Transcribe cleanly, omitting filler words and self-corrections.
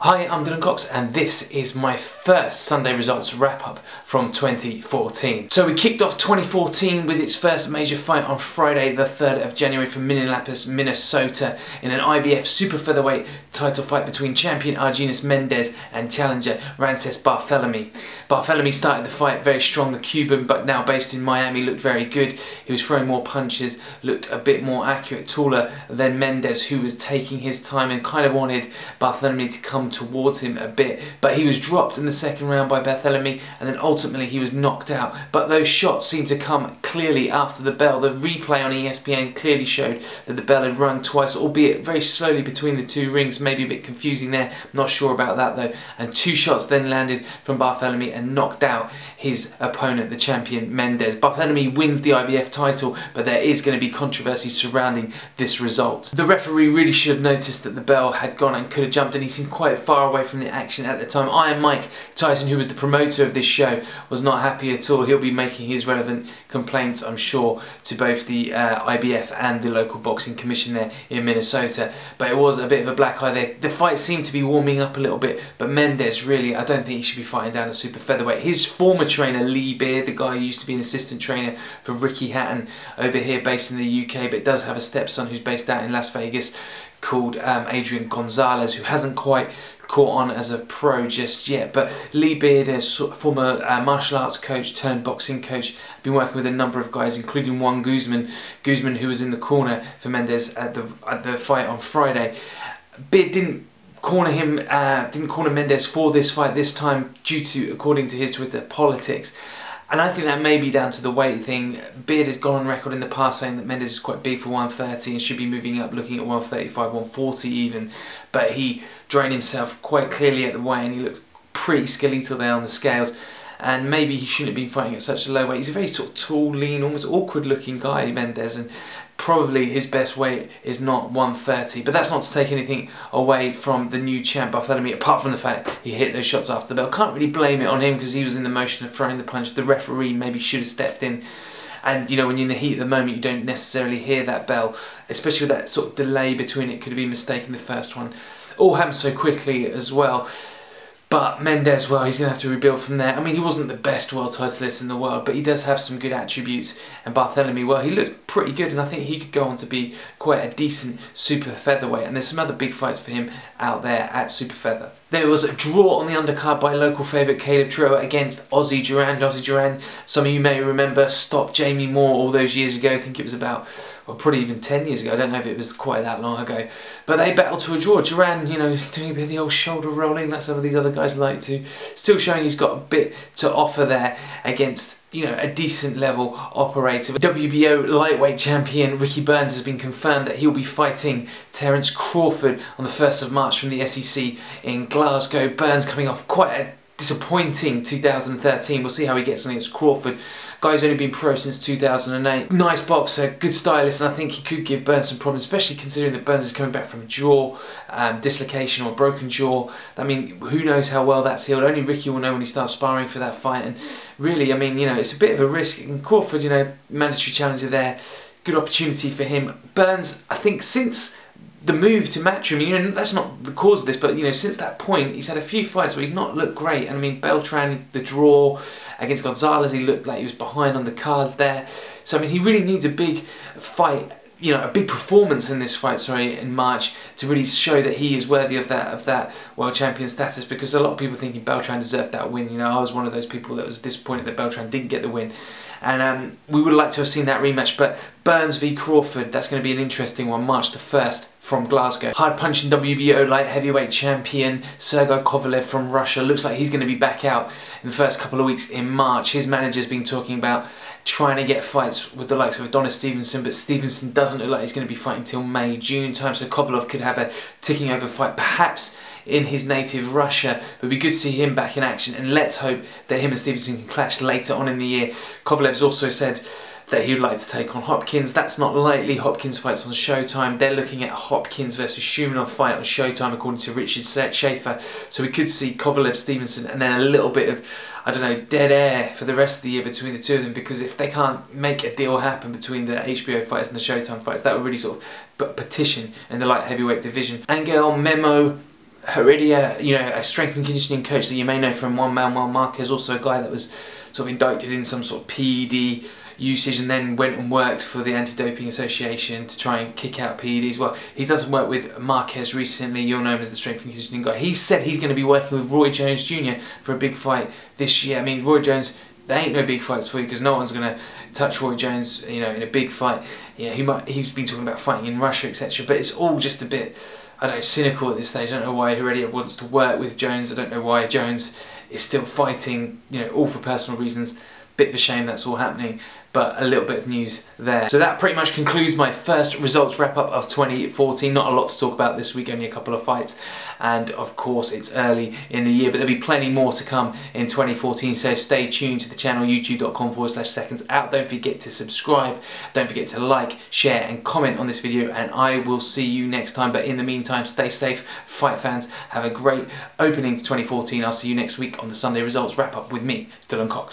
Hi, I'm Duran and this is my first Sunday results wrap up from 2014. So we kicked off 2014 with its first major fight on Friday the 3rd of January from Minneapolis, Minnesota in an IBF super featherweight title fight between champion Argenis Mendez and challenger RANCES Barthelemy. Barthelemy started the fight very strong, the Cuban, but now based in Miami, looked very good. He was throwing more punches, looked a bit more accurate, taller than Mendes, who was taking his time and kind of wanted Barthelemy to come towards him a bit, but he was dropped in the second round by Barthelemy and then ultimately he was knocked out. But those shots seemed to come clearly after the bell. The replay on ESPN clearly showed that the bell had rung twice, albeit very slowly between the two rings, maybe a bit confusing there, not sure about that though, and two shots then landed from Barthelemy and knocked out his opponent, the champion Mendes. Barthelemy wins the IBF title, but there is going to be controversy surrounding this result. The referee really should have noticed that the bell had gone and could have jumped, and he seemed quite far away from the action at the time. Iron Mike Tyson, who was the promoter of this show, was not happy at all. He'll be making his relevant complaints, I'm sure, to both the IBF and the local boxing commission there in Minnesota. But it was a bit of a black eye there. The fight seemed to be warming up a little bit, but Mendes, really, I don't think he should be fighting down at super featherweight. His former trainer, Lee Beard, the guy who used to be an assistant trainer for Ricky Hatton over here based in the UK, but does have a stepson who's based out in Las Vegas, called Adrian Gonzalez, who hasn't quite caught on as a pro just yet. But Lee Beard, a former martial arts coach turned boxing coach, been working with a number of guys, including Juan Guzman, who was in the corner for Mendes at the fight on Friday. Beard didn't corner Mendes for this fight this time due to, according to his Twitter, politics. And I think that may be down to the weight thing. Beard has gone on record in the past saying that Mendes is quite big for 130 and should be moving up, looking at 135, 140 even. But he drained himself quite clearly at the weigh and he looked pretty skeletal there on the scales. And maybe he shouldn't have been fighting at such a low weight. He's a very sort of tall, lean, almost awkward looking guy, Mendes, and probably his best weight is not 130. But that's not to take anything away from the new champ Barthelemy, apart from the fact he hit those shots after the bell. Can't really blame it on him because he was in the motion of throwing the punch. The referee maybe should have stepped in. And you know, when you're in the heat of the moment, you don't necessarily hear that bell, especially with that sort of delay between it. Could have been mistaken the first one. All happened so quickly as well. But Mendes, well, he's going to have to rebuild from there. I mean, he wasn't the best world titleist in the world, but he does have some good attributes. And Barthelemy, well, he looked pretty good, and I think he could go on to be quite a decent super featherweight. And there's some other big fights for him out there at super feather. There was a draw on the undercard by local favourite Caleb Trio against Aussie Duran. Aussie Duran, some of you may remember, stopped Jamie Moore all those years ago. I think it was about, well, probably even 10 years ago. I don't know if it was quite that long ago. But they battled to a draw. Duran, you know, doing a bit of the old shoulder rolling like some of these other guys like to. Still showing he's got a bit to offer there against, you know, a decent level operator. WBO lightweight champion Ricky Burns has been confirmed that he'll be fighting Terence Crawford on the 1st of March from the SEC in Glasgow. Burns coming off quite a disappointing 2013. We'll see how he gets on against Crawford. Guy's only been pro since 2008. Nice boxer, good stylist, and I think he could give Burns some problems, especially considering that Burns is coming back from a jaw dislocation or a broken jaw. I mean, who knows how well that's healed? Only Ricky will know when he starts sparring for that fight. And really, I mean, you know, it's a bit of a risk. And Crawford, you know, mandatory challenger there, good opportunity for him. Burns, I think since the move to Matchroom, you know, that's not the cause of this, but you know, since that point, he's had a few fights where he's not looked great. And I mean, Beltran, the draw against Gonzalez, he looked like he was behind on the cards there. So I mean, he really needs a big fight, you know, a big performance in this fight, sorry, in March, to really show that he is worthy of that world champion status. Because a lot of people thinking Beltran deserved that win. You know, I was one of those people that was disappointed that Beltran didn't get the win. And we would like to have seen that rematch, but Burns v Crawford, that's going to be an interesting one, March the 1st from Glasgow. Hard punching WBO light heavyweight champion Sergey Kovalev from Russia. Looks like he's going to be back out in the first couple of weeks in March. His manager's been talking about trying to get fights with the likes of Adonis Stevenson, but Stevenson doesn't look like he's going to be fighting till May, June time, so Kovalev could have a ticking over fight, perhaps in his native Russia. It would be good to see him back in action, and let's hope that him and Stevenson can clash later on in the year. Kovalev's also said that he would like to take on Hopkins. That's not likely. Hopkins fights on Showtime. They're looking at a Hopkins versus Shumenov fight on Showtime according to Richard Schaefer. So we could see Kovalev, Stevenson, and then a little bit of, I don't know, dead air for the rest of the year between the two of them, because if they can't make a deal happen between the HBO fights and the Showtime fights, that would really sort of petition in the light heavyweight division. Angel Memo Heredia, you know, a strength and conditioning coach that you may know from Juan Marquez, also a guy that was sort of indicted in some sort of PED usage and then went and worked for the Anti-Doping Association to try and kick out PEDs. Well, he doesn't work with Marquez recently. You'll know him as the strength and conditioning guy. He said he's going to be working with Roy Jones Jr. for a big fight this year. I mean, Roy Jones, there ain't no big fights for you because no one's going to touch Roy Jones, you know, in a big fight. You know, he's been talking about fighting in Russia, etc. But it's all just a bit, I don't know, cynical at this stage. I don't know why Heredia wants to work with Jones. I don't know why Jones is still fighting, you know, all for personal reasons. Bit of a shame that's all happening, but a little bit of news there. So that pretty much concludes my first results wrap up of 2014. Not a lot to talk about this week, only a couple of fights, and of course it's early in the year, but there'll be plenty more to come in 2014, so stay tuned to the channel, youtube.com/secondsout. Don't forget to subscribe, don't forget to like, share and comment on this video, and I will see you next time. But in the meantime, stay safe, fight fans, have a great opening to 2014. I'll see you next week on the Sunday results wrap up with me, Dylan Cox.